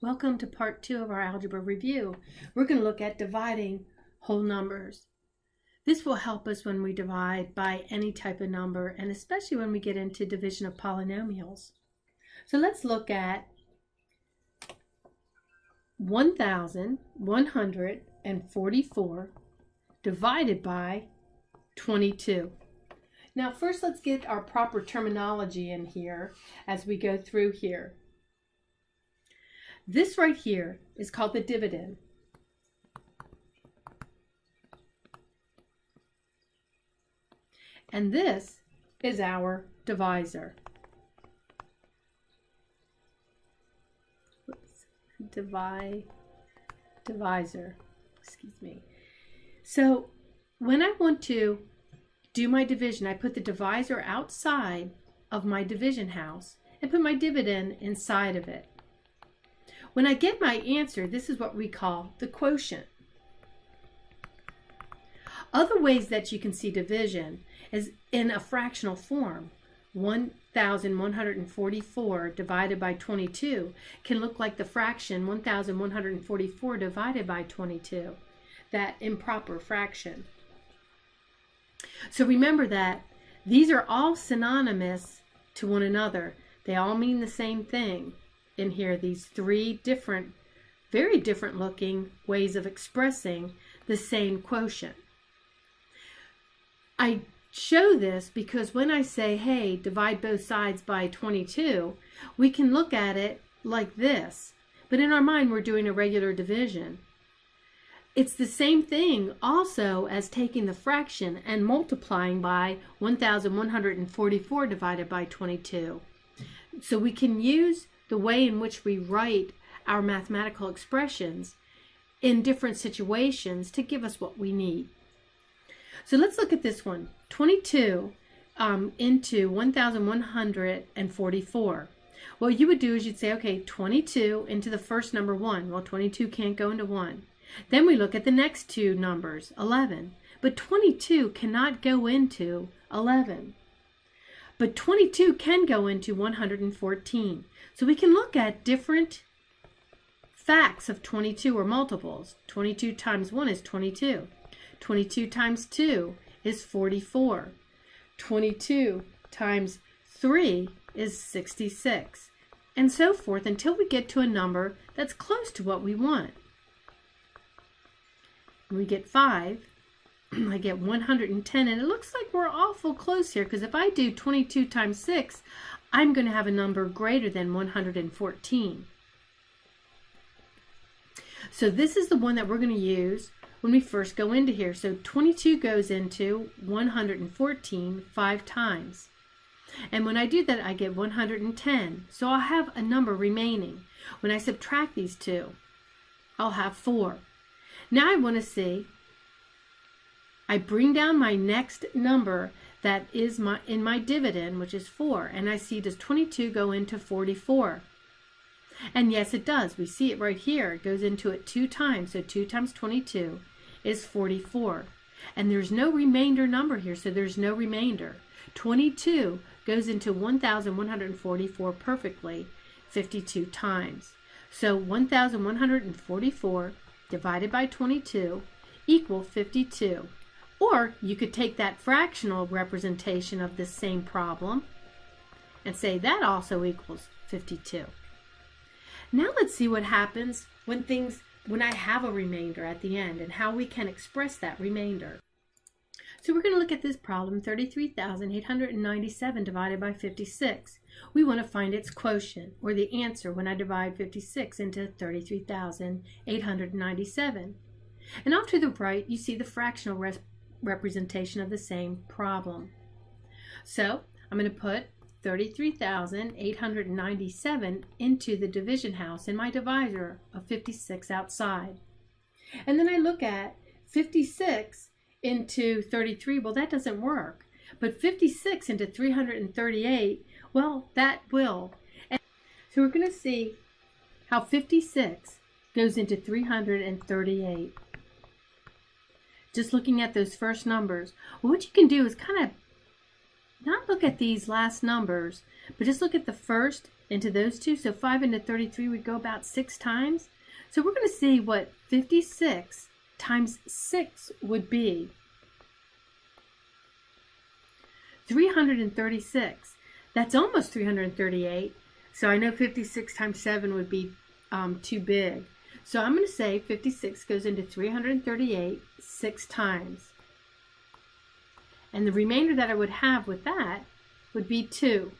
Welcome to part 2 of our algebra review. We're going to look at dividing whole numbers. This will help us when we divide by any type of number, and especially when we get into division of polynomials. So let's look at 1,144 divided by 22. Now first let's get our proper terminology in here as we go through here. This right here is called the dividend. And this is our divisor. Divisor, excuse me. So when I want to do my division, I put the divisor outside of my division house and put my dividend inside of it. When I get my answer, this is what we call the quotient. Other ways that you can see division is in a fractional form. 1,144 divided by 22 can look like the fraction 1,144 divided by 22, that improper fraction. So remember that these are all synonymous to one another. They all mean the same thing. In here, these three different, very different looking ways of expressing the same quotient. I show this because when I say, hey, divide both sides by 22, we can look at it like this. But in our mind, we're doing a regular division. It's the same thing also as taking the fraction and multiplying by 1,144 divided by 22. So we can use the way in which we write our mathematical expressions in different situations to give us what we need. So let's look at this one. 22 into 1,144. What you would do is you'd say, okay, 22 into the first number 1. Well, 22 can't go into 1. Then we look at the next two numbers, 11. But 22 cannot go into 11. But 22 can go into 114. So we can look at different facts of 22 or multiples. 22 times 1 is 22. 22 times 2 is 44. 22 times 3 is 66. And so forth until we get to a number that's close to what we want. When we get 5, I get 110, and it looks like we're awful close here because if I do 22 times 6, I'm going to have a number greater than 114. So this is the one that we're going to use when we first go into here. So 22 goes into 114 5 times. And when I do that, I get 110. So I'll have a number remaining. When I subtract these two, I'll have 4. Now I want to see, I bring down my next number that is in my dividend, which is 4, and I see, does 22 go into 44? And yes, it does. We see it right here. It goes into it 2 times, so 2 times 22 is 44. And there's no remainder number here, so there's no remainder. 22 goes into 1,144 perfectly 52 times. So 1,144 divided by 22 equal 52. Or you could take that fractional representation of this same problem and say that also equals 52. Now let's see what happens when I have a remainder at the end and how we can express that remainder. So we're going to look at this problem, 33,897 divided by 56. We want to find its quotient, or the answer when I divide 56 into 33,897. And off to the right, you see the fractional representation of the same problem. So I'm going to put 33,897 into the division house in my divisor of 56 outside. And then I look at 56 into 33. Well, that doesn't work. But 56 into 338, well, that will. And so we're going to see how 56 goes into 338. Just looking at those first numbers. Well, what you can do is kind of not look at these last numbers, but just look at the first into those two. So 5 into 33 would go about 6 times. So we're going to see what 56 times 6 would be. 336. That's almost 338. So I know 56 times 7 would be too big. So I'm going to say 56 goes into 338 6 times. And the remainder that I would have with that would be 2.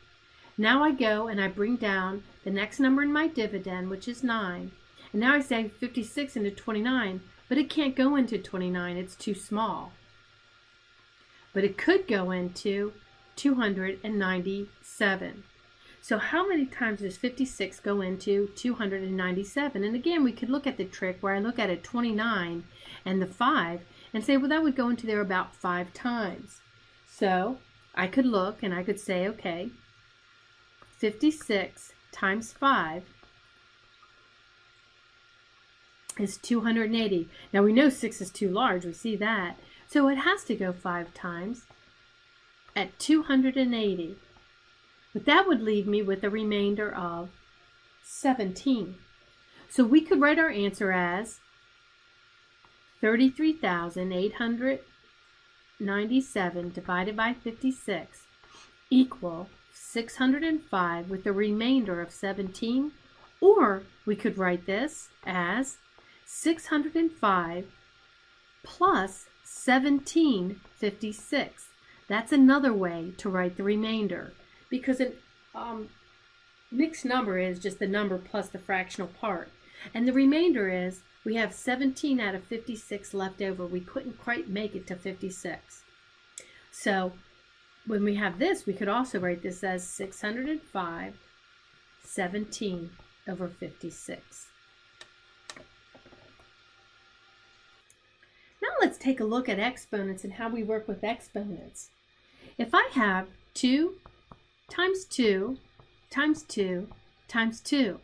Now I go and I bring down the next number in my dividend, which is 9. And now I say 56 into 29, but it can't go into 29. It's too small. But it could go into 297. So how many times does 56 go into 297? And again, we could look at the trick where I look at a 29 and the 5 and say, well, that would go into there about 5 times. So I could look and I could say, okay, 56 times 5 is 280. Now we know 6 is too large, we see that. So it has to go 5 times at 280. But that would leave me with a remainder of 17. So we could write our answer as 33,897 divided by 56 equal 605 with a remainder of 17. Or we could write this as 605 plus 1756. That's another way to write the remainder, because a mixed number is just the number plus the fractional part. And the remainder is, we have 17 out of 56 left over. We couldn't quite make it to 56. So when we have this, we could also write this as 605 17 over 56. Now let's take a look at exponents and how we work with exponents. If I have 2 times 2 times 2 times 2,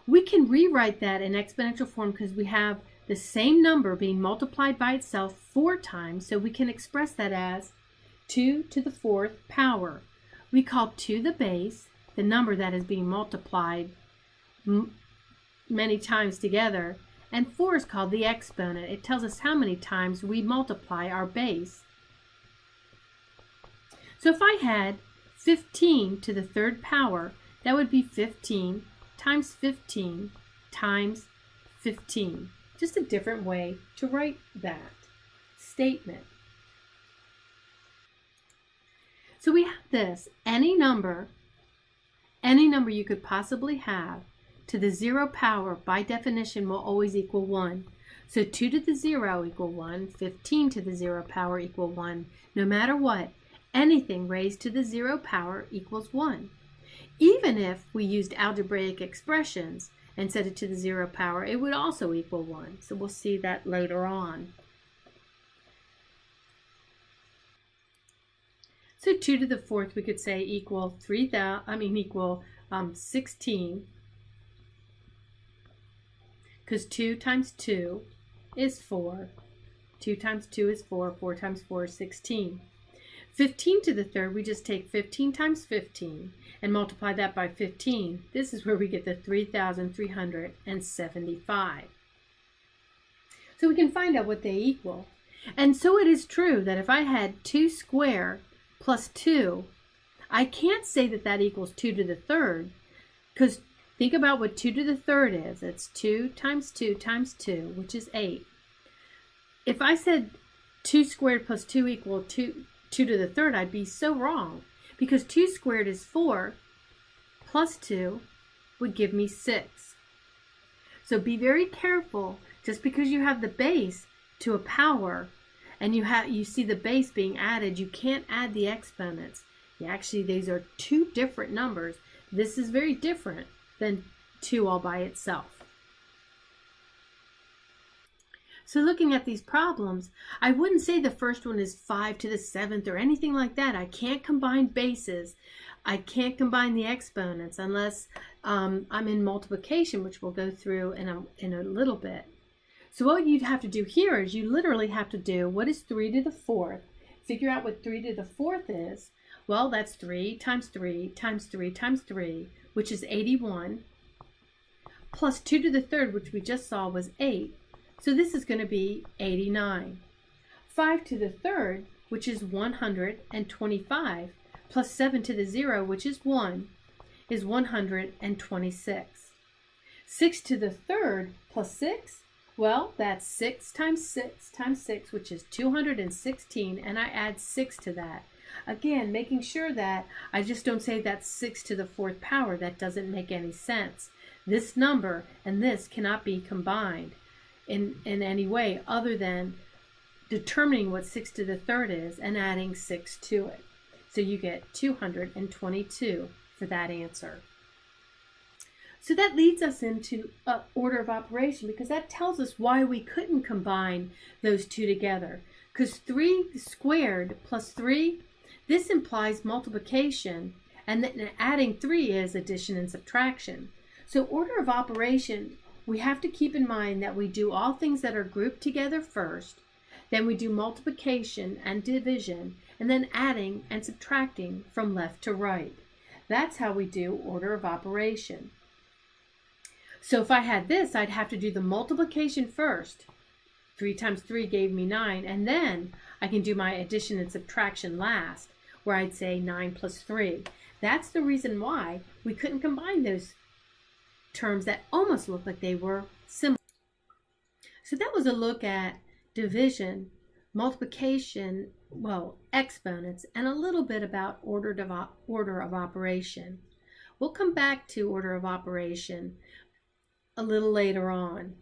we can rewrite that in exponential form because we have the same number being multiplied by itself 4 times, so we can express that as 2 to the 4th power. We call 2 the base, the number that is being multiplied many times together, and 4 is called the exponent. It tells us how many times we multiply our base. So if I had 15 to the 3rd power, that would be 15 times 15 times 15. Just a different way to write that statement. So we have this, any number you could possibly have to the 0 power by definition will always equal 1. So 2 to the 0 equal 1, 15 to the 0 power equal 1. No matter what, anything raised to the 0 power equals 1. Even if we used algebraic expressions and set it to the 0 power, it would also equal 1. So we'll see that later on. So 2 to the 4th we could say equal 16, because 2 times 2 is 4. 2 times 2 is 4. 4 times 4 is 16. 15 to the 3rd, we just take 15 times 15 and multiply that by 15. This is where we get the 3,375. So we can find out what they equal. And so it is true that if I had 2 squared plus 2, I can't say that that equals 2 to the 3rd, because think about what 2 to the 3rd is. It's 2 times 2 times 2, which is 8. If I said 2 squared plus 2 equal 2 to the 3rd, I'd be so wrong, because 2 squared is 4 plus 2 would give me 6. So be very careful. Just because you have the base to a power and you see the base being added, you can't add the exponents. Actually, these are 2 different numbers. This is very different than 2 all by itself. So looking at these problems, I wouldn't say the first one is 5 to the 7th or anything like that. I can't combine bases. I can't combine the exponents unless I'm in multiplication, which we'll go through in a little bit. So what you'd have to do here is you literally have to do, what is 3 to the 4th figure out what 3 to the 4th is. Well, that's 3 times 3 times 3 times 3, which is 81, plus 2 to the 3rd, which we just saw was 8. So this is going to be 89. 5 to the 3rd, which is 125, plus 7 to the 0, which is 1, is 126. 6 to the 3rd plus 6, well, that's 6 times 6 times 6, which is 216, and I add 6 to that. Again, making sure that I just don't say that's 6 to the 4th power. That doesn't make any sense. This number and this cannot be combined in any way other than determining what 6 to the 3rd is and adding 6 to it. So you get 222 for that answer. So that leads us into order of operation, because that tells us why we couldn't combine those two together. Because 3 squared plus 3, this implies multiplication, and then adding 3 is addition and subtraction. So order of operation, we have to keep in mind that we do all things that are grouped together first, then we do multiplication and division, and then adding and subtracting from left to right. That's how we do order of operation. So if I had this, I'd have to do the multiplication first. 3 times 3 gave me 9, and then I can do my addition and subtraction last, where I'd say 9 plus 3. That's the reason why we couldn't combine those terms that almost looked like they were similar. So that was a look at division, multiplication, well, exponents, and a little bit about order of operation. We'll come back to order of operation a little later on.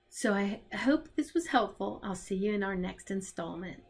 So I hope this was helpful. I'll see you in our next installment.